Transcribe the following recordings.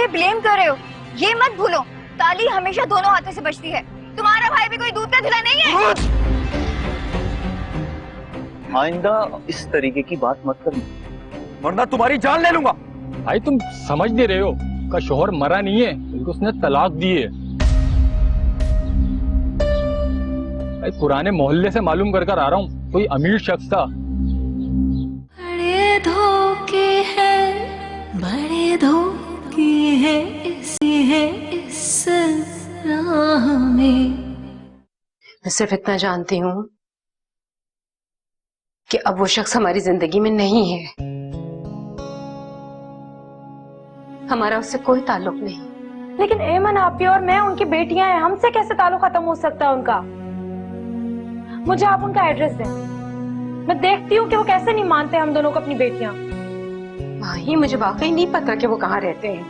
मुझे ब्लेम कर रहे हो। ये मत भूलो, ताली हमेशा दोनों हाथों से बजती है। तुम्हारा भाई भी कोई दूध का धुला नहीं है। आइंदा इस तरीके की बात मत करना, वरना तुम्हारी जान ले लूंगा। भाई तुम समझ नहीं रहे हो, का शोहर मरा नहीं है, बल्कि उसने तलाक दी है। भाई पुराने मोहल्ले से मालूम कर आ रहा हूँ, कोई अमीर शख्स था। बड़े धोखे हैं, बड़े धोखे हैं इस राह में। मैं सिर्फ इतना जानती हूँ कि अब वो शख्स हमारी जिंदगी में नहीं है। हमारा उससे कोई ताल्लुक नहीं। लेकिन एमन आपी और मैं उनकी बेटियां हैं, हमसे कैसे ताल्लुक खत्म हो सकता है उनका? मुझे आप उनका एड्रेस दें, मैं देखती हूँ कि वो कैसे नहीं मानते हम दोनों को अपनी बेटियां। माही, मुझे वाकई नहीं पता कि वो कहाँ रहते हैं।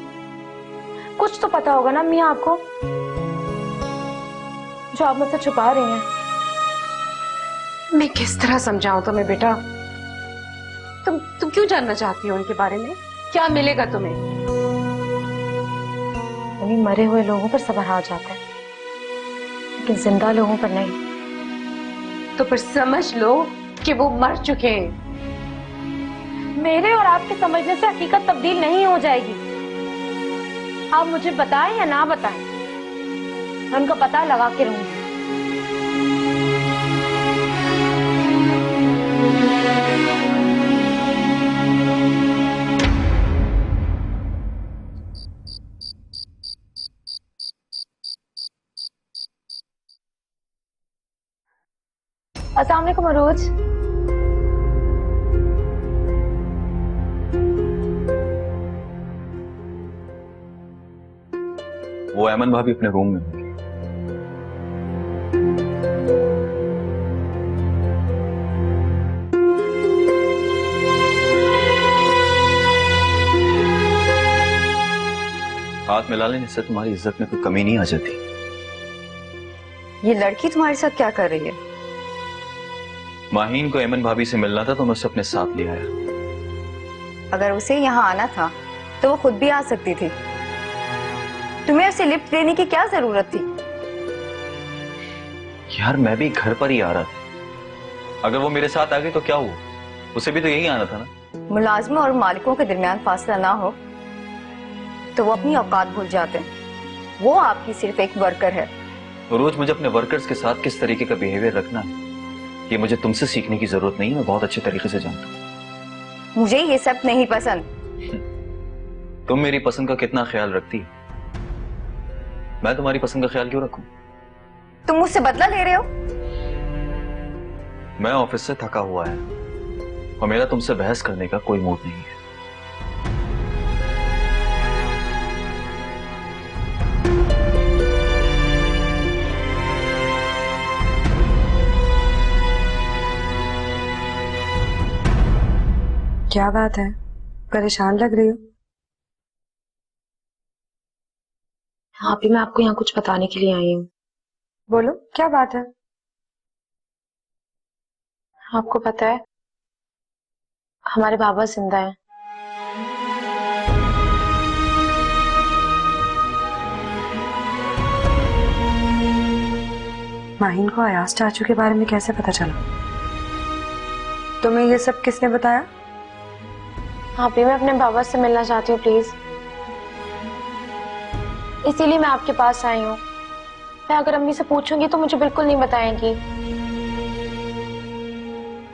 कुछ तो पता होगा ना मियाँ आपको, जो आप मुझसे छुपा रही हैं। मैं किस तरह समझाऊं तुम्हें बेटा? तुम क्यों जानना चाहती हो उनके बारे में? क्या मिलेगा तुम्हें? अभी मरे हुए लोगों पर सब्र आ जाता है, लेकिन जिंदा लोगों पर नहीं। तो फिर समझ लो कि वो मर चुके हैं। मेरे और आपके समझने से हकीकत तब्दील नहीं हो जाएगी। आप मुझे बताएं या ना बताएं, मैं उनका पता लगा के रहूंगी। अस्सलाम वालेकुम अरोज। वो अमन भाभी अपने रूम में होंगी। हाथ मिला लेने से तुम्हारी इज्जत में कोई कमी नहीं आ जाती। ये लड़की तुम्हारे साथ क्या कर रही है? माहीन को अमन भाभी से मिलना था तो मैं उसे अपने साथ ले आया। अगर उसे यहाँ आना था तो वो खुद भी आ सकती थी। तुम्हें उसे लिफ्ट देने की क्या जरूरत थी? यार मैं भी घर पर ही आ रहा था, अगर वो मेरे साथ आ गई तो क्या हुआ? उसे भी तो यही आना था ना। मुलाजिमों और मालिकों के दरमियान फासला ना हो तो वो अपनी औकात भूल जाते हैं। वो आपकी सिर्फ एक वर्कर है। रोज मुझे अपने वर्कर्स के साथ किस तरीके का बिहेवियर रखना है, ये मुझे तुमसे सीखने की जरूरत नहीं है, मैं बहुत अच्छे तरीके से जानता हूँ। मुझे ये सब नहीं पसंद। तुम मेरी पसंद का कितना ख्याल रखती है, मैं तुम्हारी पसंद का ख्याल क्यों रखूं? तुम मुझसे बदला ले रहे हो? मैं ऑफिस से थका हुआ है और मेरा तुमसे बहस करने का कोई मूड नहीं है। क्या बात है, परेशान लग रही हो? हाँ भी मैं आपको यहाँ कुछ बताने के लिए आई हूँ। बोलो, क्या बात है? आपको पता है हमारे बाबा जिंदा हैं। माहीन को अयाज चाचू के बारे में कैसे पता चला? तुम्हें ये सब किसने बताया? हाँ भी मैं अपने बाबा से मिलना चाहती हूँ प्लीज, इसीलिए मैं आपके पास आई हूँ। मैं अगर अम्मी से पूछूंगी तो मुझे बिल्कुल नहीं बताएंगी।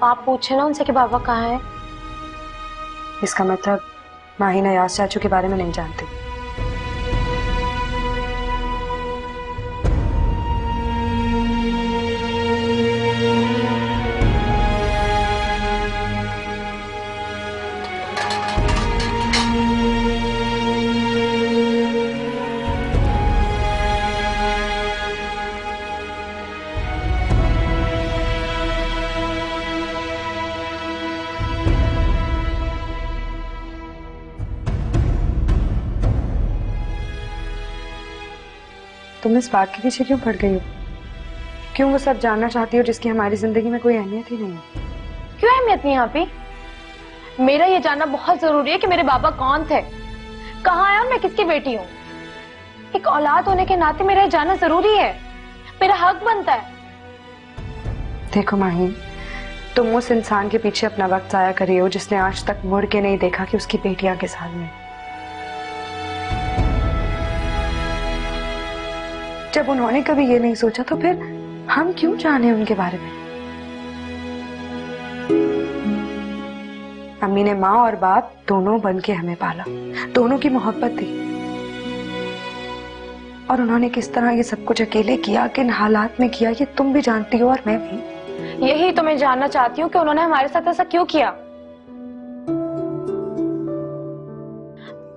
आप पूछे ना उनसे कि बाबा कहाँ हैं। इसका मतलब माहीन अयाज चाचू के बारे में नहीं जानती। तुम इस बात के पीछे क्यों पड़ गई हो? क्यों वो सब जानना चाहती हो जिसकी हमारी जिंदगी में कोई अहमियत ही नहीं है? क्यों अहमियत नहीं यहाँ पे? मेरा ये जानना बहुत जरूरी है कि मेरे बाबा कौन थे। कहाँ है और मैं किसकी बेटी हूँ? एक औलाद होने के नाते मेरा जाना जरूरी है, मेरा हक बनता है। देखो माही, तुम उस इंसान के पीछे अपना वक्त जाया कर रही हो जिसने आज तक मुड़ के नहीं देखा कि उसकी बेटियां के साथ में। जब उन्होंने कभी ये नहीं सोचा तो फिर हम क्यों जाने उनके बारे में? अम्मी ने माँ और बाप दोनों बन के हमें पाला, दोनों की मोहब्बत दी, और उन्होंने किस तरह ये सब कुछ अकेले किया, किन हालात में किया, ये तुम भी जानती हो और मैं भी। यही तो मैं जानना चाहती हूँ कि उन्होंने हमारे साथ ऐसा क्यों किया।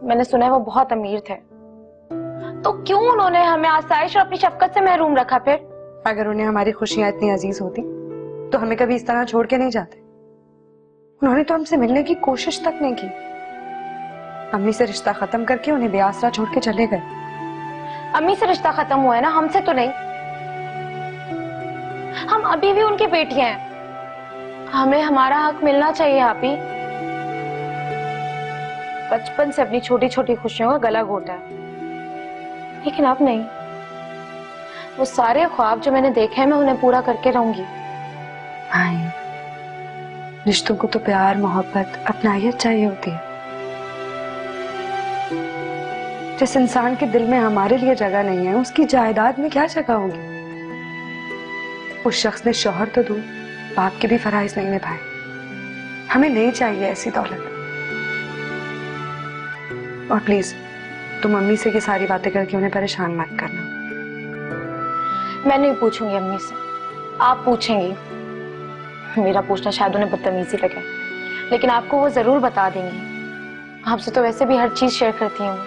मैंने सुना है वो बहुत अमीर थे, तो क्यों उन्होंने हमें आसाइश और अपनी शफकत से महरूम रखा? फिर अगर उन्हें हमारी खुशियां इतनी अजीज होती तो हमें कभी इस तरह छोड़ के नहीं जाते। उन्होंने तो हमसे मिलने की कोशिश तक नहीं की। अम्मी से रिश्ता खत्म करके उन्हें बेआसरा छोड़ के चले गए। अम्मी से रिश्ता खत्म हुआ है ना, हमसे तो नहीं। हम अभी भी उनकी बेटियां हैं, हमें हमारा हक मिलना चाहिए। आपी बचपन से अपनी छोटी छोटी खुशियों का गला घोटा है, लेकिन अब नहीं। वो सारे ख्वाब जो मैंने देखे हैं मैं उन्हें पूरा करके रहूंगी। हाँ, रिश्तों को तो प्यार, मोहब्बत, अपनायत चाहिए होती है। जिस इंसान के दिल में हमारे लिए जगह नहीं है, उसकी जायदाद में क्या जगह होगी? उस शख्स ने शौहर तो दूर, बाप के भी फराइज नहीं निभाए। हमें नहीं चाहिए ऐसी दौलत। और प्लीज तुम अम्मी से ये सारी बातें करके उन्हें परेशान मत करना। मैं नहीं पूछूंगी अम्मी से, आप पूछेंगी। मेरा पूछना शायद उन्हें बदतमीजी लगे, लेकिन आपको वो जरूर बता देंगी। आपसे तो वैसे भी हर चीज शेयर करती हूँ।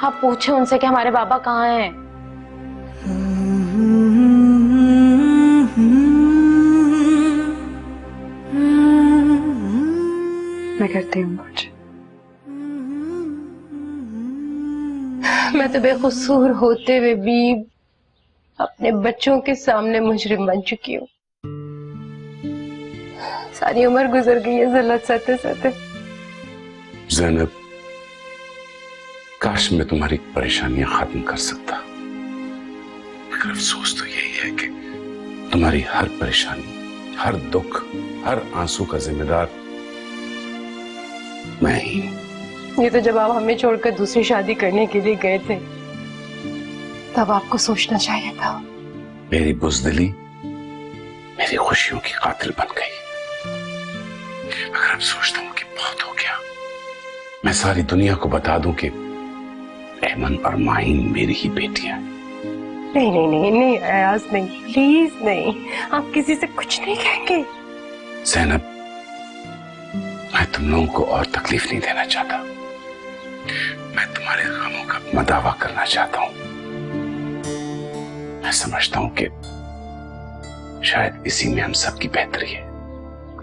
आप पूछे उनसे कि हमारे बाबा कहाँ हैं। मैं करती हूँ कुछ। मैं तो बेकसूर होते हुए भी अपने बच्चों के सामने मुजरिम बन चुकी हूँ। सारी उम्र गुजर गई है ज़िल्लत सहते सहते। ज़ैनब, काश मैं तुम्हारी परेशानियां खत्म कर सकता, मगर अफसोस तो यही है कि तुम्हारी हर परेशानी, हर दुख, हर आंसू का जिम्मेदार मैं ही हूं। ये तो जब आप हमें छोड़कर दूसरी शादी करने के लिए गए थे, तब आपको सोचना चाहिए था। मेरी बुज़दिली मेरी खुशियों की कातिल बन गई। मगर अब सोचता हूं कि बहुत हो गया। मैं सारी दुनिया को बता दूं कि ऐमन और माहीन मेरी ही बेटियां हैं। नहीं नहीं नहीं नहीं अयाज, नहीं, प्लीज नहीं। आप किसी से कुछ नहीं कहेंगे। ज़ैनब, मैं तुम लोगों को और तकलीफ नहीं देना चाहता। मैं तुम्हारे गमों का अपना दावा करना चाहता हूं। मैं समझता हूं कि शायद इसी में हम सबकी बेहतरी है।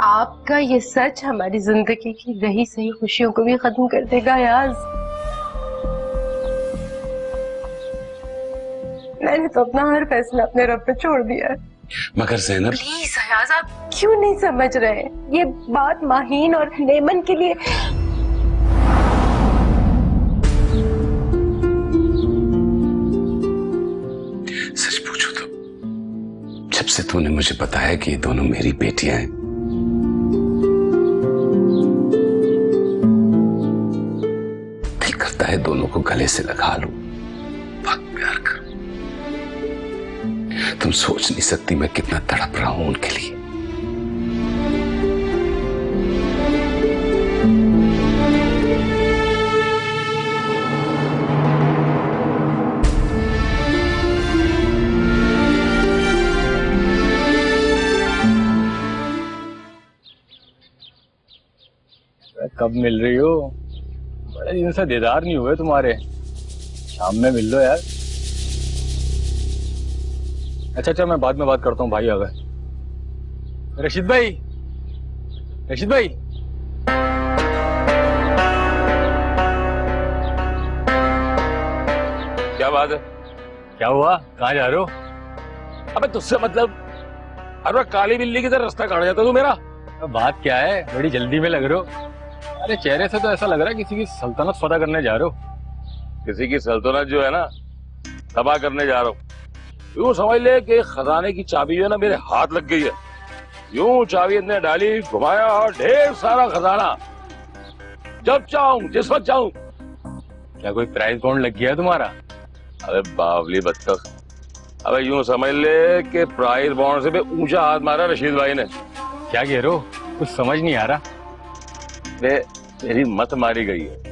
आपका ये सच हमारी जिंदगी की रही सही खुशियों को भी खत्म कर देगा अयाज। मैंने तो अपना हर फैसला अपने रब पे छोड़ दिया है। मगर ज़ैनब, प्लीज अयाज, आप क्यों नहीं समझ रहे? ये बात माहीन और नेमन के लिए। सच पूछो तो जब से तूने मुझे बताया कि ये दोनों मेरी बेटियां हैं, दिल करता है दोनों को गले से लगा लूं, बहुत प्यार करूं। तुम सोच नहीं सकती मैं कितना तड़प रहा हूं उनके लिए। कब मिल रही हो? बड़े दिन से दीदार नहीं हुए तुम्हारे। शाम में मिल लो यार। अच्छा, मैं बाद में बात करता हूँ, भाई आ गए। रशीद भाई, रशीद भाई, क्या बात है? क्या हुआ? कहाँ जा रहे हो? अबे तुझसे मतलब, अरे काली बिल्ली की तरह रास्ता काट जाता तू मेरा। बात क्या है? बड़ी जल्दी में लग रहे हो। अरे चेहरे से तो ऐसा लग रहा है किसी की सल्तनत फतह करने जा रहे हो। किसी की सल्तनत जो है ना तबाह करने जा रहा हूँ। यूं समझ ले कि खजाने की चाबी जो है ना मेरे हाथ लग गई है। यूं चाबी अंदर डाली, घुमाया और ढेर सारा खजाना, जब चाहूं जिस वक्त चाहूं। क्या कोई प्राइज बॉन्ड लग गया है तुम्हारा? अबे बावली बदतख, अबे यूं समझ ले कि प्राइज बॉन्ड से भी ऊंचा हाथ मारा रशीद भाई ने। क्या कह रहे हो? कुछ समझ नहीं आ रहा। बे तेरी मत मारी गई है।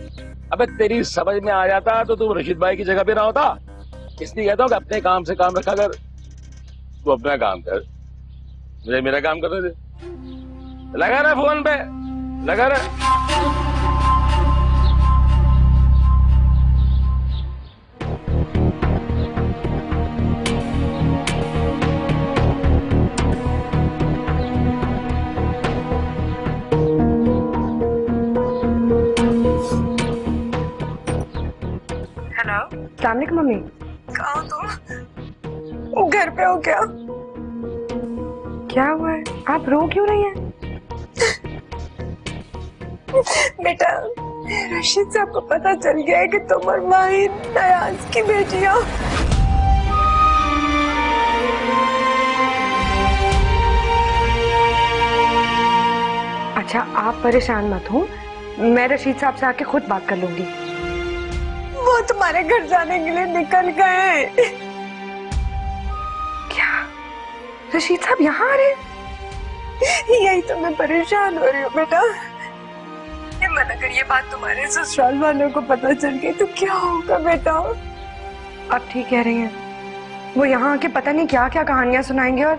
अबे तेरी समझ में आ जाता तो तू रशीद भाई की जगह पे ना होता। इसलिए कहता हूँ कि अपने काम से काम रखा कर, तू अपना काम कर, मुझे मेरा काम करने दे। लगा रहा फोन पे, लगा रहा। अस्सलाम वालेकुम मम्मी। कहाँ हो तुम? घर पे हो क्या? क्या हुआ है? आप रो क्यों रही हैं? बेटा, रशीद साहब को पता चल गया है कि तुम और माही दयाज की बेटी हो। अच्छा, आप परेशान मत हो, मैं रशीद साहब से आके खुद बात कर लूंगी। वो तुम्हारे घर जाने के लिए निकल गए। क्या रशीद साहब यहाँ आ रहे? यही तो मैं परेशान हो रही हूँ बेटा। ये मन अगर ये बात तुम्हारे ससुराल वालों को पता चल गई तो क्या होगा बेटा? आप ठीक कह रही हैं, वो यहाँ आके पता नहीं क्या क्या कहानियां सुनाएंगे और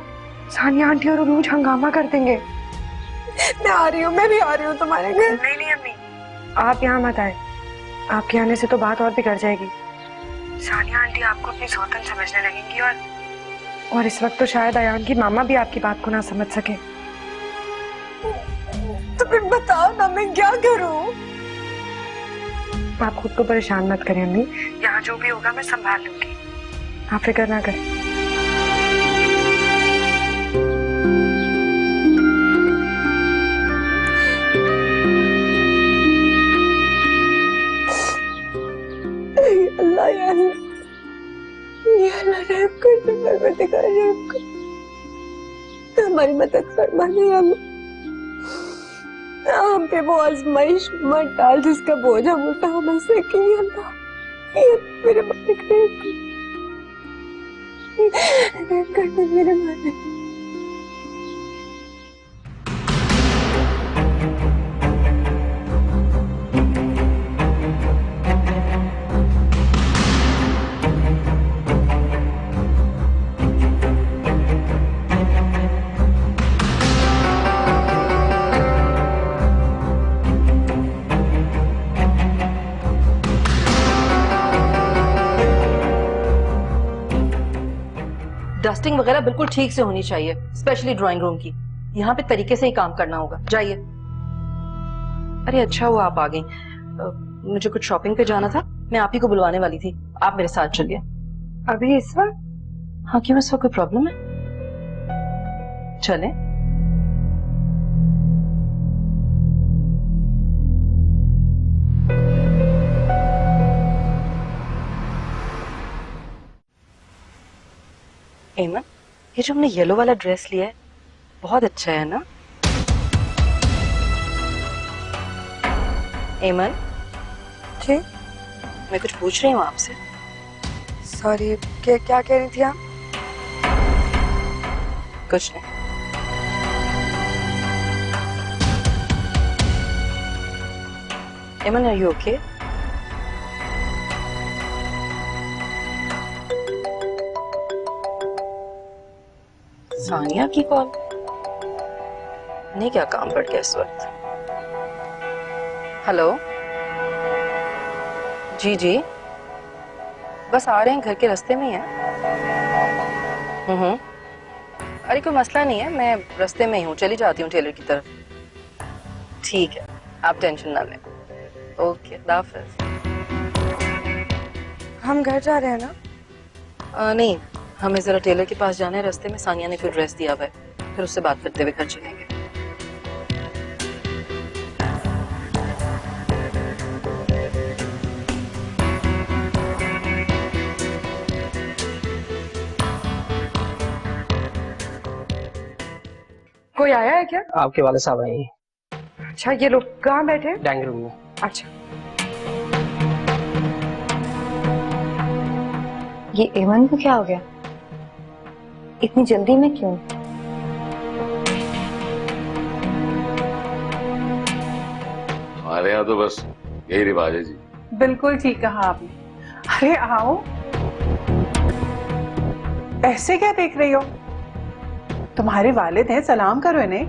सानिया आंटी और अरूज हंगामा कर देंगे। मैं आ रही हूँ, मैं भी आ रही हूँ तुम्हारे घर। नहीं अम्मी, आप यहाँ मत आए, आपके आने से तो बात और बिगड़ जाएगी। सानिया आंटी आपको अपनी सौतन समझने लगेंगी और इस वक्त तो शायद अयान की मामा भी आपकी बात को ना समझ सके। तो फिर बताओ ना, मैं क्या करूं? आप खुद को परेशान मत करें अम्मी, यहाँ जो भी होगा मैं संभाल लूंगी, आप फिक्र ना करें। अल्लाह या अल्लाह, या अल्लाह रहम कर दे, परवरदिगार रहम कर, तो हमारी मदद फरमाने या अल्लाह। हम पे वो आजमाइश मत डाल जिसका बोझ हम उठा न सके या अल्लाह। ये मेरे मालिक रहम कर दे, मेरे मालिक। डस्टिंग वगैरह बिल्कुल ठीक से होनी चाहिए, स्पेशली ड्राइंग रूम की। यहाँ पे तरीके से ही काम करना होगा। जाइए। अरे अच्छा हुआ आप आ गई, मुझे कुछ शॉपिंग पे जाना था, मैं आप ही को बुलवाने वाली थी। आप मेरे साथ चलिए। अभी इस वक्त? हाँ, क्यों, इस वक्त कोई प्रॉब्लम है? चले। एमन, ये जो हमने येलो वाला ड्रेस लिया है बहुत अच्छा है ना? एमन जी, मैं कुछ पूछ रही हूँ आपसे। सॉरी, क्या कह रही थी आप? कुछ नहीं। एमन, आर यू ओके? सानिया की कॉल। नहीं, क्या काम पड़ गया इस वक्त? हेलो जी जी, बस आ रहे हैं, घर के रास्ते में ही हैं। अरे कोई मसला नहीं है, मैं रास्ते में ही हूँ, चली जाती हूँ टेलर की तरफ। ठीक है, आप टेंशन ना लें। ओके, अल्लाह हाफ़िज़। हम घर जा रहे हैं ना? नहीं, हमें जरा टेलर के पास जाना है, रास्ते में सानिया ने कोई ड्रेस दिया हुआ है, फिर उससे बात करते हुए घर चलेंगे। कोई आया है क्या? आपके वाले साहब आए हैं अच्छा, ये लोग कहाँ बैठे हैं? डाइनिंग रूम में। अच्छा, ये एमन को क्या हो गया? इतनी जल्दी में क्यों? हमारे यहाँ तो बस यही रिवाज है जी। बिल्कुल ठीक कहा आपने। अरे आओ, ऐसे क्या देख रही हो? तुम्हारे वालिद हैं, सलाम करो इन्हें।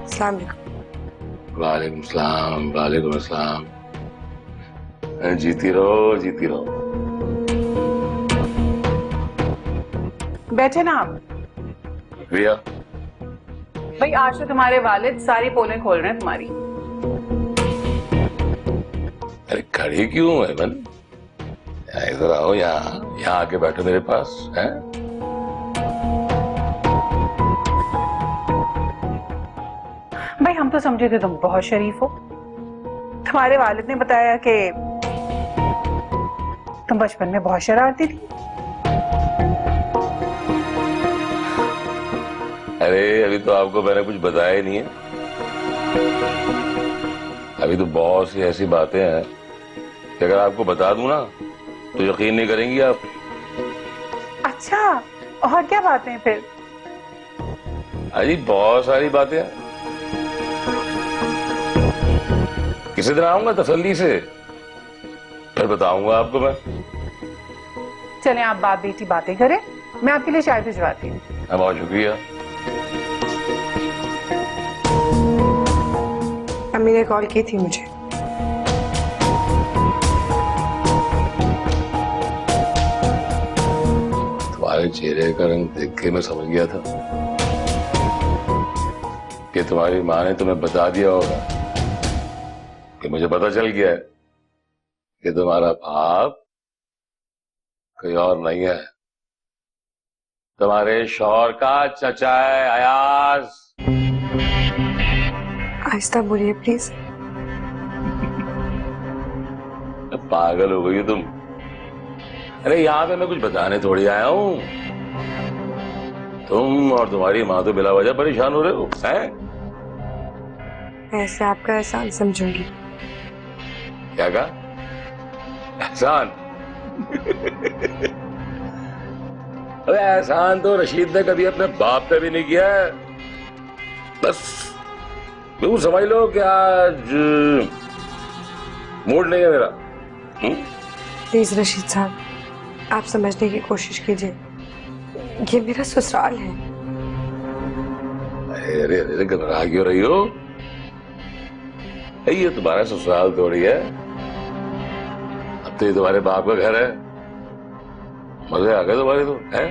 अस्सलाम वालेकुम। वालेकुम सलाम, वालेकुम अस्सलाम। जीती रहो, जीती रहो। बैठे ना आप। भैया भाई आज तो तुम्हारे वालिद सारी पोलें खोल रहे हैं तुम्हारी। अरे खड़ी क्यों है मन? इधर आओ, यहाँ आके बैठो मेरे पास है। भाई हम तो समझे थे तुम बहुत शरीफ हो। तुम्हारे वालिद ने बताया कि तुम बचपन में बहुत शरारती थी। अरे अभी तो आपको मैंने कुछ बताया ही नहीं है। अभी तो बहुत सी ऐसी बातें हैं कि अगर आपको बता दूं ना तो यकीन नहीं करेंगी आप। अच्छा, और क्या बातें हैं फिर? अजी बहुत सारी बातें हैं। किसी दिन आऊंगा तसल्ली से, फिर बताऊंगा आपको मैं। चले आप बाप बेटी बातें करें, मैं आपके लिए चाय भिजवाती हूँ। बहुत शुक्रिया। अम्मी ने कॉल की थी मुझे। तुम्हारे चेहरे का रंग देख के मैं समझ गया था कि तुम्हारी माँ ने तुम्हें बता दिया होगा कि मुझे पता चल गया है कि तुम्हारा बाप कोई और नहीं है, तुम्हारे शौहर का चचा है अयाज। आहिस्ता बोलिए प्लीज। पागल हो गई हो तुम। अरे यहाँ पे मैं कुछ बताने थोड़ी आया हूँ। तुम और तुम्हारी माँ तो बिला वजह परेशान हो रहे हो हैं? ऐसे आपका एहसान समझूंगी। क्या कहा? एहसान? अरे एहसान तो रशीद ने कभी अपने बाप पे भी नहीं किया है। बस तुम समझ लो कि आज मूड नहीं है मेरा। प्लीज रशीद साहब, आप समझने की कोशिश कीजिए, ये मेरा ससुराल है। अरे अरे घबरा क्यों रही हो? ये तुम्हारा ससुराल थोड़ी है, अब तो ये तुम्हारे बाप का घर है। मजे आ गए तुम्हारे तो हैं?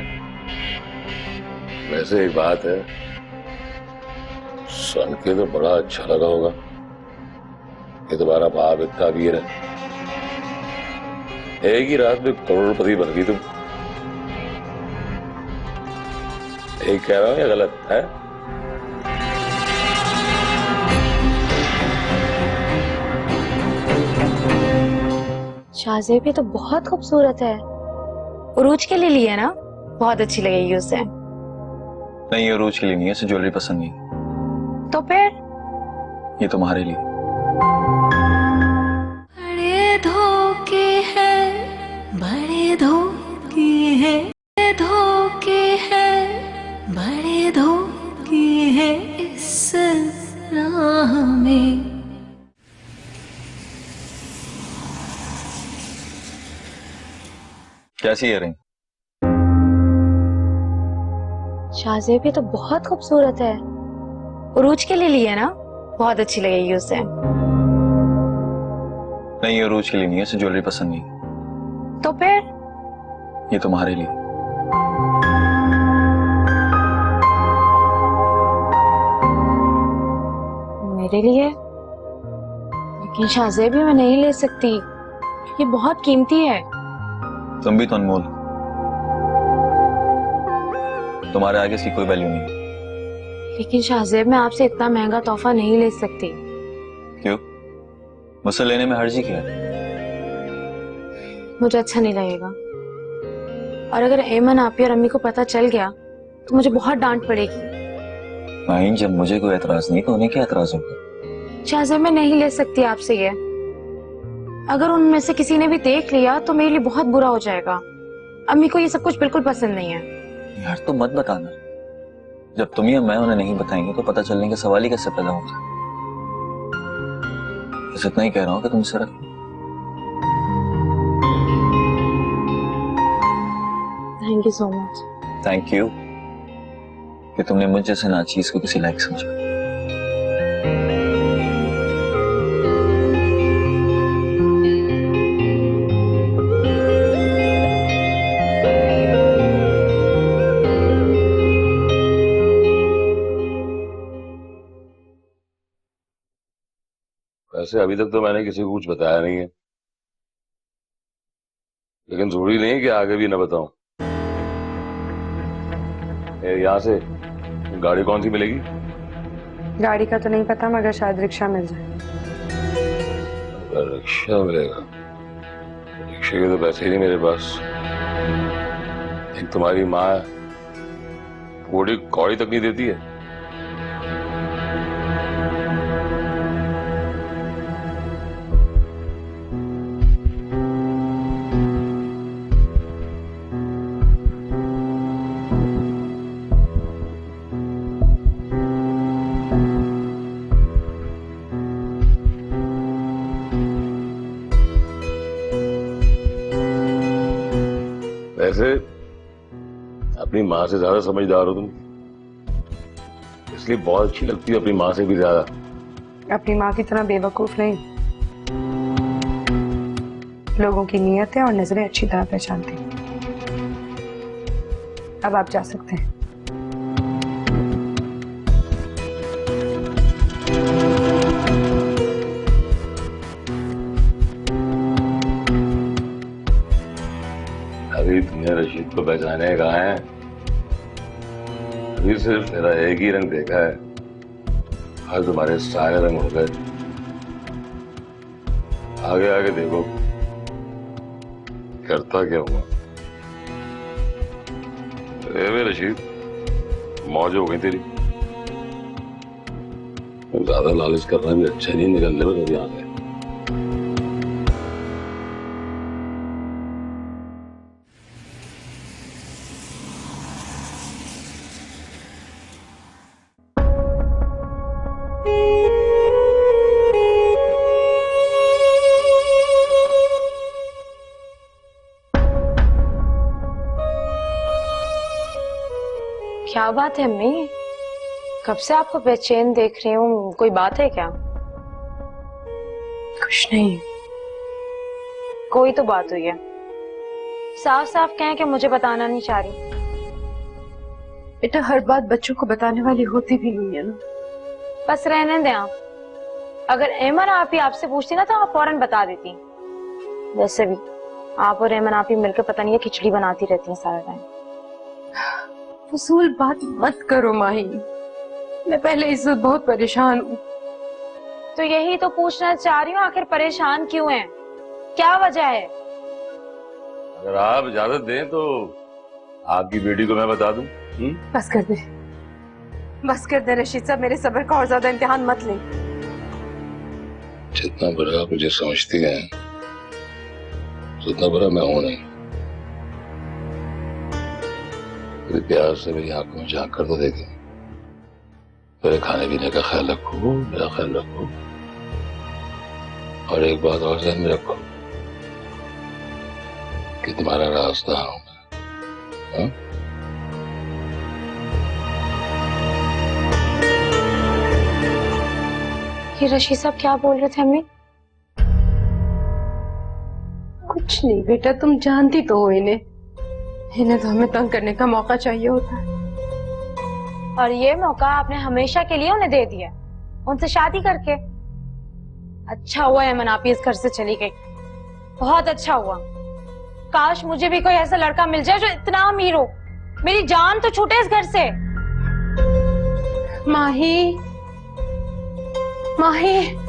वैसे एक बात है, सुन के तो बड़ा अच्छा लगा होगा कि तुम्हारा बाप इतना वीर है। एक ही रात में करोड़पति बन गई तुम। एक कह रहा हूं या गलत है? शाहजेबी तो बहुत खूबसूरत है। उरूज के लिए लिया ना? बहुत अच्छी लगेगी उसे। नहीं, ये रोज के लिए नहीं है, इसे ज्वेलरी पसंद नहीं। तो फिर ये तुम्हारे लिए। बड़े धोखे हैं, बड़े धोखे हैं, बड़े धोखे हैं, बड़े धोखे हैं इस राह में। कैसी इयररिंग? शाहजेबी तो बहुत खूबसूरत है। उरूज के लिए लिया ना? बहुत अच्छी लगेगी उसे। नहीं, ये रोज के लिए नहीं है, इसे ज्वेलरी पसंद नहीं। तो फिर ये तुम्हारे लिए। मेरे लिए? लेकिन शाहजेबी मैं नहीं ले सकती, ये बहुत कीमती है। तुम भी तो अनमोल, तुम्हारे आगे इसकी कोई वैल्यू नहीं। लेकिन शाहजेब मैं आपसे इतना महंगा तोहफा नहीं ले सकती। क्यों? मुझसे लेने में हर्जी क्या है? मुझे अच्छा नहीं लगेगा, और अगर एमन आपी और अम्मी को पता चल गया तो मुझे बहुत डांट पड़ेगी। माहिन, जब मुझे कोई एतराज नहीं तो उन्हें क्या एतराज होगा? शाहज़ेब मैं नहीं ले सकती आपसे ये। अगर उनमें से किसी ने भी देख लिया तो मेरे लिए बहुत बुरा हो जाएगा। अम्मी को ये सब कुछ बिल्कुल पसंद नहीं है। यार तुम मत बताना, जब तुम या मैं उन्हें नहीं बताएंगे तो पता चलने का सवाल ही कैसे पैदा होगा। बस इतना ही कह रहा हूँ कि तुम इसे रखो। Thank you so much. Thank you कि तुमने मुझ जैसे नाचीज को किसी लायक समझा। वैसे अभी तक तो मैंने किसी को कुछ बताया नहीं है, लेकिन जरूरी नहीं है कि आगे भी ना बताऊं। यहाँ से गाड़ी कौन सी मिलेगी? गाड़ी का तो नहीं पता, मगर शायद रिक्शा मिल जाए। अगर रिक्शा मिलेगा, रिक्शे के तो पैसे ही नहीं मेरे पास। एक तुम्हारी माँ पूरी कौड़ी तक नहीं देती है। वैसे अपनी माँ से ज्यादा समझदार हो तुम, इसलिए बहुत अच्छी लगती है, अपनी माँ से भी ज्यादा। अपनी माँ की तरह बेवकूफ नहीं, लोगों की नीयतें और नजरें अच्छी तरह पहचानती। अब आप जा सकते हैं। अभी तुमने रशीद को पहचाने कहा है? अभी सिर्फ मेरा एक ही रंग देखा है, आज तुम्हारे सारे रंग हो गए। आगे आगे देखो करता क्या हुआ। अरे रशीद, मौज हो गई तेरी। ज्यादा लालच करना भी अच्छा नहीं, निकलने में कभी आगे। क्या बात है अम्मी? कब से आपको बेचैन देख रही हूँ, कोई बात है क्या? कुछ नहीं। कोई तो बात हुई है। साफ साफ कहें कि मुझे बताना नहीं चाह रही। बेटा हर बात बच्चों को बताने वाली होती भी नहीं है ना। बस रहने दें आप। अगर एमन आप ही आपसे पूछती ना तो आप फौरन बता देती। वैसे भी आप और एमन आप ही मिलकर पता नहीं है खिचड़ी बनाती रहती हैं सारा टाइम। फजूल बात मत करो माही, मैं पहले इससे बहुत परेशान हूँ। तो यही तो पूछना चाह रही हूँ, आखिर परेशान क्यों हैं? क्या वजह है? अगर आप इजाजत दें तो आपकी बेटी को मैं बता दूं। बस कर दे, बस कर दे रशीद साहब, मेरे सब्र का और ज्यादा इम्तिहान मत ले। जितना बुरा आप मुझे समझती हैं, उतना बुरा मैं हूं नहीं। मेरे प्यार से मेरी आंखों में झांक कर तो देखें। मेरे खाने पीने का ख्याल रखो, मेरा ख्याल रखो, और एक बात और ध्यान में रखो कि तुम्हारा रास्ता हूं मैं। ये रशीद साहब क्या बोल रहे थे अम्मी? कुछ नहीं बेटा, तुम जानती तो हो इन्हें तो हमें तंग करने का मौका चाहिए होता है। और ये मौका आपने हमेशा के लिए उन्हें दे दिया, उनसे शादी करके। अच्छा हुआ एमन आप इस घर से चली गई, बहुत अच्छा हुआ। काश मुझे भी कोई ऐसा लड़का मिल जाए जो इतना अमीर हो, मेरी जान तो छूटे इस घर से। माही, माही,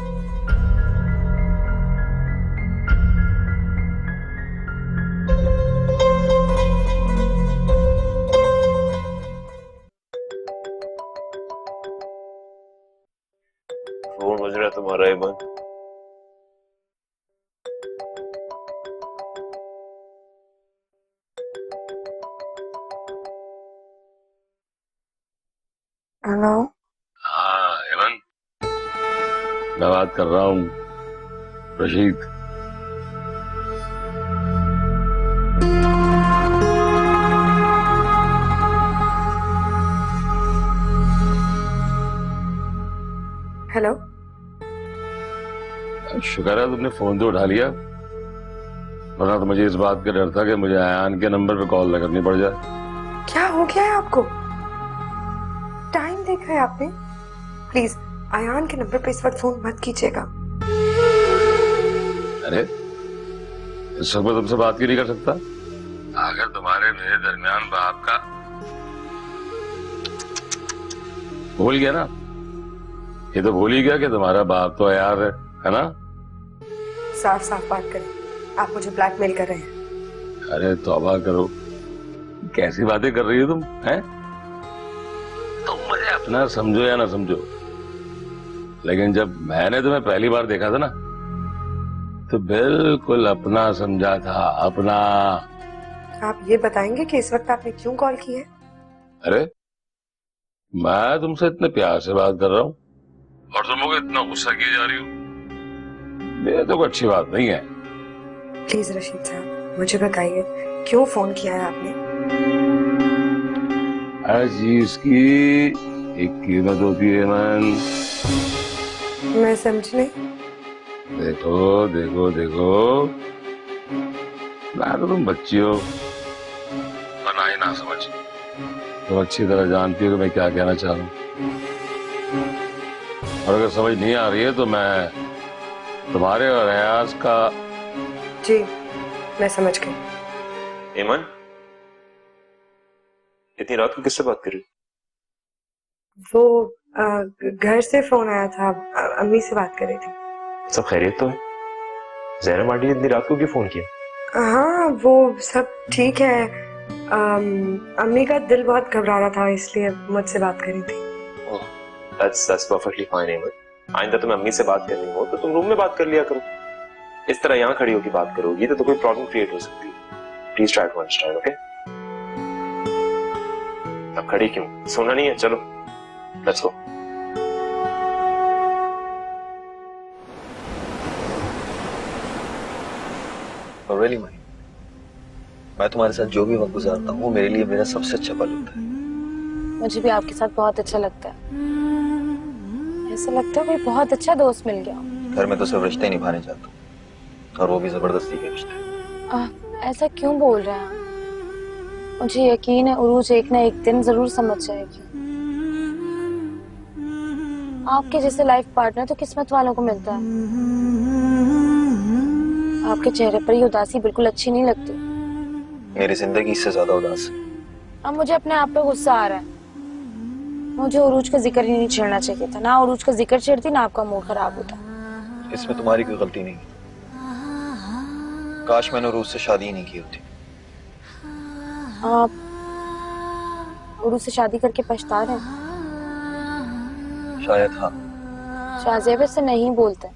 फोन बज रहा है तुम्हारा ईमान। हेलो। हाँ हेमन, मैं बात कर रहा हूँ रशीद। हेलो। शुक्र है तुमने फोन तो उठा लिया, वरना तो मुझे इस बात का डर था कि मुझे आयान के नंबर पे कॉल न करनी पड़ जाए। क्या हो गया है आपको? टाइम देखा है आपने? प्लीज अयान के नंबर पे इस वक्त फोन मत कीजिएगा। अरे इस वक्त मैं तुमसे बात क्यों नहीं कर सकता? अगर तुम्हारे मेरे दरमियान बाप का भूल गया ना, ये तो भूल ही गया कि तुम्हारा बाप तो यार है ना? साफ साफ बात करें, आप मुझे ब्लैकमेल कर रहे हैं। अरे तौबा करो, कैसी बातें कर रही हो तुम? हैं? तुम मुझे अपना समझो या ना समझो, लेकिन जब मैंने तुम्हें पहली बार देखा था ना, तो बिल्कुल अपना समझा था, अपना। आप ये बताएंगे कि इस वक्त आपने क्यों कॉल की है? अरे मैं तुमसे इतने प्यार से बात कर रहा हूँ और तुम लोग इतना गुस्सा किए जा रही हो, ये तो कोई अच्छी बात नहीं है। प्लीज रशीद साहब मुझे बताइए क्यों फोन किया है आपने? हर चीज की एक कीमत होती है मन। मैं समझ नहीं। देखो देखो देखो, ना तो तुम बच्ची हो और ना ही ना समझ। तुम अच्छी तरह जानती हो कि मैं क्या कहना चाह रहा हूँ, और अगर समझ नहीं आ रही है तो मैं तुम्हारे और अयाज का। जी मैं समझ गई। ईमान, इतनी रात को किससे बात कर रही? वो घर से फोन आया था, अम्मी से बात कर रही थी। सब खैरियत तो है? जहरा माटी ने इतनी रात को क्यों फोन किया? हाँ वो सब ठीक है। अम्मी का दिल बहुत घबरा रहा था इसलिए मुझसे बात करी थी। That's perfectly fine ईमान। आइंदा तुम अम्मी से बात करनी हो तो तुम रूम में बात कर लिया करो, इस तरह यहाँ खड़ी होकर बात करोगी तो कोई प्रॉब्लम क्रिएट हो सकती है। Please try to understand, okay? अब खड़ी क्यों? सोना नहीं है? चलो लेट्स गो। रियली मैं तुम्हारे साथ जो भी वक्त गुजारता हूँ मेरे लिए मेरा सबसे अच्छा पल होता है। मुझे भी आपके साथ बहुत अच्छा लगता है। ऐसा लगता है कोई बहुत अच्छा दोस्त मिल गया। घर में तो सिर्फ रिश्ते ही निभाने चाहता हूँ, और वो भी जबरदस्ती के रिश्ते। ऐसा क्यों बोल रहे हैं? मुझे यकीन है उरूज एक ना एक दिन जरूर समझ जाएगी। आपके जैसे लाइफ पार्टनर तो किस्मत वालों को मिलता है। आपके चेहरे पर ये उदासी बिल्कुल अच्छी नहीं लगती। मेरी जिंदगी इससे ज्यादा उदास है। अब मुझे अपने आप पे गुस्सा आ रहा है। मुझे उरूज का जिक्र ही नहीं छेड़ना चाहिए था। ना उरूज का जिक्र छेड़ती ना आपका मूड खराब होता। इसमें तुम्हारी कोई गलती नहीं। काश मैंने उरूज से शादी ही नहीं की होती। आप उरूज से शादी करके पछता रहे हैं? शायद हाँ। शाहजेब से नहीं बोलते,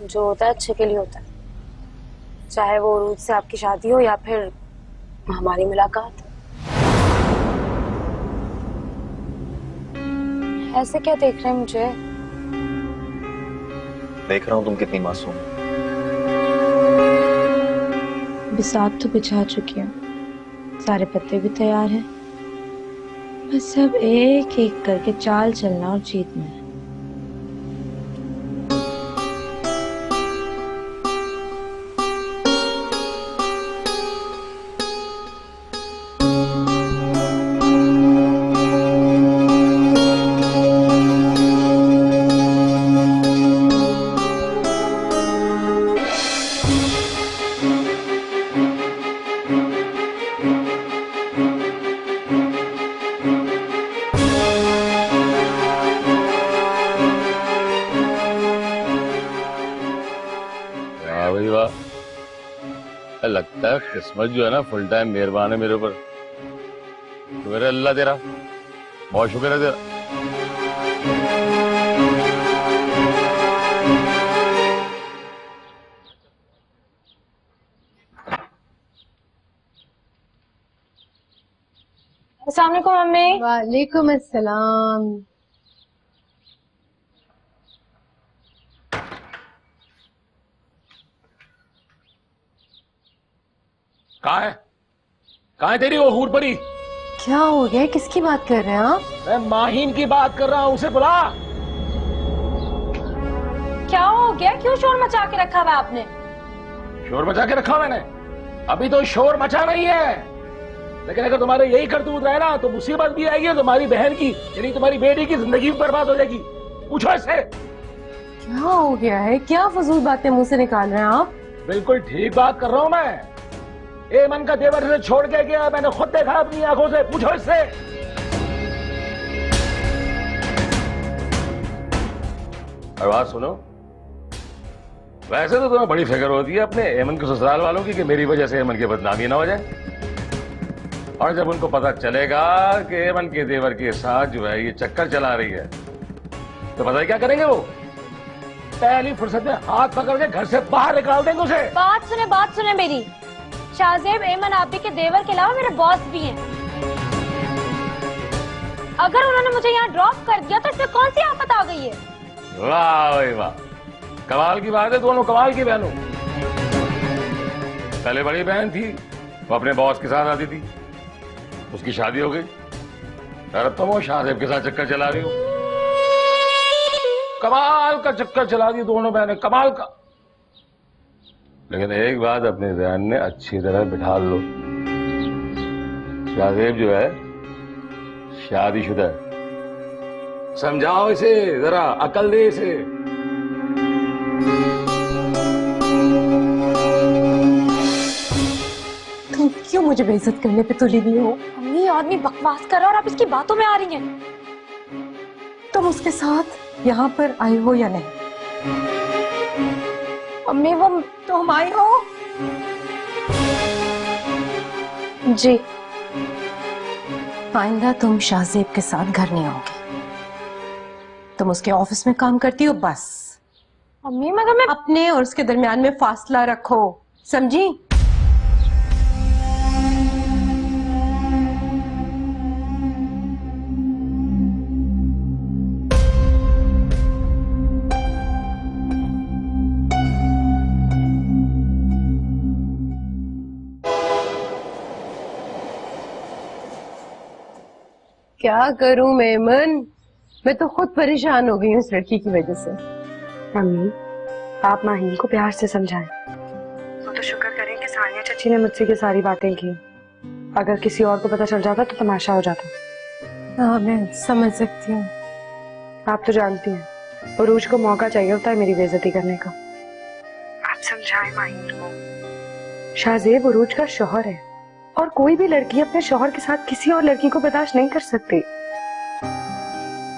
जो होता है अच्छे के लिए होता है। चाहे वो उरूज से आपकी शादी हो या फिर हमारी मुलाकात। ऐसे क्या देख रहे हैं मुझे? देख रहा हूँ तुम कितनी मासूम हो। बिसात तो बिछा चुकी हूँ, सारे पत्ते भी तैयार हैं। बस सब एक एक करके चाल चलना और जीतना है। लगता है किस्मत जो है ना फुल टाइम मेहरबान है मेरे ऊपर। शुक्र है अल्लाह तेरा, बहुत शुक्र है तेरा। अस्सलाम वालेकुम मम्मी। वालेकुम अस्सलाम। कहाँ है तेरी वो हूर परी? क्या हो गया? किसकी बात कर रहे हैं आप? मैं माहिन की बात कर रहा हूँ, उसे बुला। क्या हो गया? क्यों शोर मचा के रखा हुआ आपने? शोर मचा के रखा मैंने? अभी तो शोर मचा नहीं है, लेकिन अगर तुम्हारे यही करतूत रहे ना तो मुसीबत भी आएगी, तुम्हारी बहन की यानी तुम्हारी बेटी की जिंदगी भी बर्बाद हो जाएगी। पूछो इससे। क्या हो गया है? क्या फजूल बातें मुंह से निकाल रहे हैं आप? बिल्कुल ठीक बात कर रहा हूँ मैं। एमन का देवर से छोड़ के गया, मैंने खुद देखा अपनी आंखों से। पूछो इससे। और बात सुनो, वैसे तो तुम्हें बड़ी फिक्र होती है अपने एमन के ससुराल वालों की कि मेरी वजह से एमन की बदनामी ना हो जाए, और जब उनको पता चलेगा कि एमन के देवर के साथ जो है ये चक्कर चला रही है तो पता है क्या करेंगे वो? पहली फुर्सत में हाथ पकड़ के घर से बाहर निकाल देंगे उसे। बात सुने मेरी। शाहजेब एमन आपी के देवर के अलावा मेरे बॉस भी हैं। अगर उन्होंने मुझे यहाँ ड्रॉप कर दिया तो इसमें कौन सी आफत आ गई है? वाह भाई वाह, कमाल की बात है, दोनों कमाल की बहनों। पहले बड़ी बहन थी, वो अपने बॉस के साथ आती थी, उसकी शादी हो गई, और अब तुम वो शाहजेब के साथ चक्कर चला रही हो। कमाल का चक्कर चला दी दोनों बहनें, कमाल का। लेकिन एक बात अपने ध्यान में अच्छी तरह बिठा लो, शाहजेब जो है शादीशुदा है। समझाओ इसे जरा, अकल दे इसे। तुम क्यों मुझे बेइज्जत करने पे तुली हुई हो? अम्मी, आदमी बकवास कर रहा है और आप इसकी बातों में आ रही हैं। तुम उसके साथ यहाँ पर आई हो या नहीं? अम्मी, वो तुम आई हो? जी। आइंदा तुम शाहजेब के साथ घर नहीं आओगी। तुम उसके ऑफिस में काम करती हो बस। अम्मी, मगर मैं अपने और उसके दरमियान में फासला रखो, समझी? क्या करूं मेमन, मैं तो खुद परेशान हो गई हूँ इस लड़की की वजह से। मम्मी, आप माहिन को प्यार से समझाएं। वो तो शुक्र करें कि सानिया चाची ने मुझसे ये सारी बातें की। अगर किसी और को पता चल जाता तो तमाशा हो जाता। हाँ, मैं समझ सकती हूँ। आप तो जानती हैं, उरूज को मौका चाहिए होता है मेरी बेइज्जती करने का। आप समझाएं माहिन को। शाहजेब उरूज का शौहर है और कोई भी लड़की अपने शौहर के साथ किसी और लड़की को बर्दाश्त नहीं कर सकती।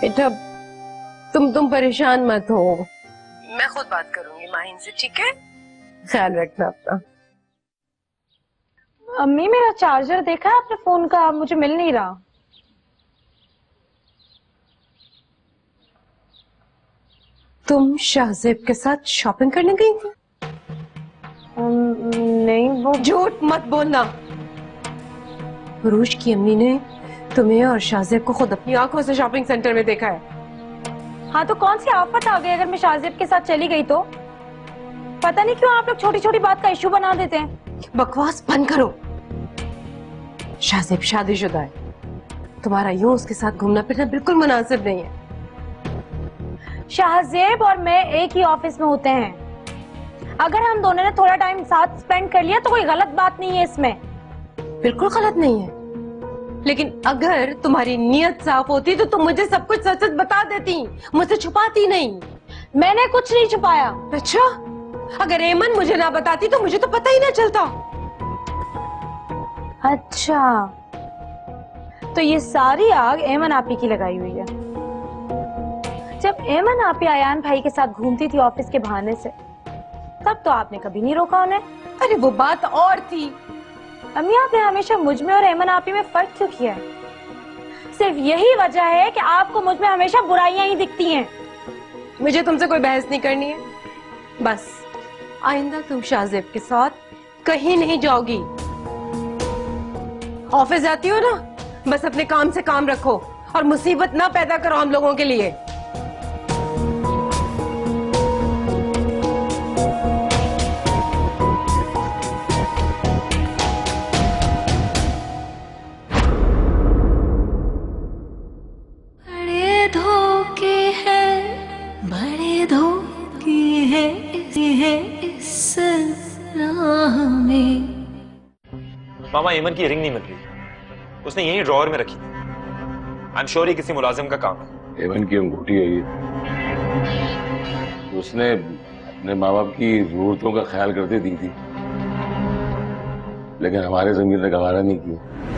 बेटा, तुम परेशान मत हो, मैं खुद बात करूंगी माहिन से, ठीक है? ख्याल रखना अपना। अम्मी, मेरा चार्जर देखा है आपने फोन का? मुझे मिल नहीं रहा। तुम शाहजेब के साथ शॉपिंग करने गई थी? नहीं, वो झूठ मत बोलना। रूज की अम्मी ने तुम्हें और शाहजेब को खुद अपनी आंखों से शॉपिंग सेंटर में देखा है। हाँ, तो कौन सी आफत आ गई अगर मैं शाहजेब के साथ चली गई तो? पता नहीं क्यों आप लोग छोटी छोटी बात का इशू बना देते हैं। बकवास बंद करो। शाहजेब शादीशुदा है, तुम्हारा यूं उसके साथ घूमना फिरना बिल्कुल मुनासिब नहीं है। शाहजेब और मैं एक ही ऑफिस में होते हैं। अगर हम दोनों ने थोड़ा टाइम साथ स्पेंड कर लिया तो कोई गलत बात नहीं है इसमें। बिल्कुल गलत नहीं है, लेकिन अगर तुम्हारी नीयत साफ होती तो तुम मुझे सब कुछ सच सच बता देती, मुझसे छुपाती नहीं। मैंने कुछ नहीं छुपाया। अच्छा, अगर एमन मुझे ना बताती तो मुझे तो पता ही ना चलता। अच्छा, तो ये सारी आग एमन आपी की लगाई हुई है। जब एमन आपी आयान भाई के साथ घूमती थी ऑफिस के बहाने से, तब तो आपने कभी नहीं रोका उन्हें। अरे वो बात और थी। अम्मी, आपने हमेशा मुझ में और एमन आपी में फर्क क्यों किया है? सिर्फ यही वजह है कि आपको मुझ में हमेशा बुराइयां ही दिखती हैं। मुझे तुमसे कोई बहस नहीं करनी है। बस आइंदा तुम शाहजेब के साथ कहीं नहीं जाओगी। ऑफिस जाती हो ना, बस अपने काम से काम रखो और मुसीबत ना पैदा करो हम लोगों के लिए। बड़े धोखे हैं, बड़े धोखे हैं इस राह में। मामा एमन की रिंग नहीं मिल रही, उसने यही ड्रॉअर में रखी थी। आई एम श्योर ये किसी मुलाजिम का काम है। एवन की अंगूठी है ये, उसने अपने माँ बाप की जरूरतों का ख्याल करते दी थी, लेकिन हमारे जमीर ने गवारा नहीं किया।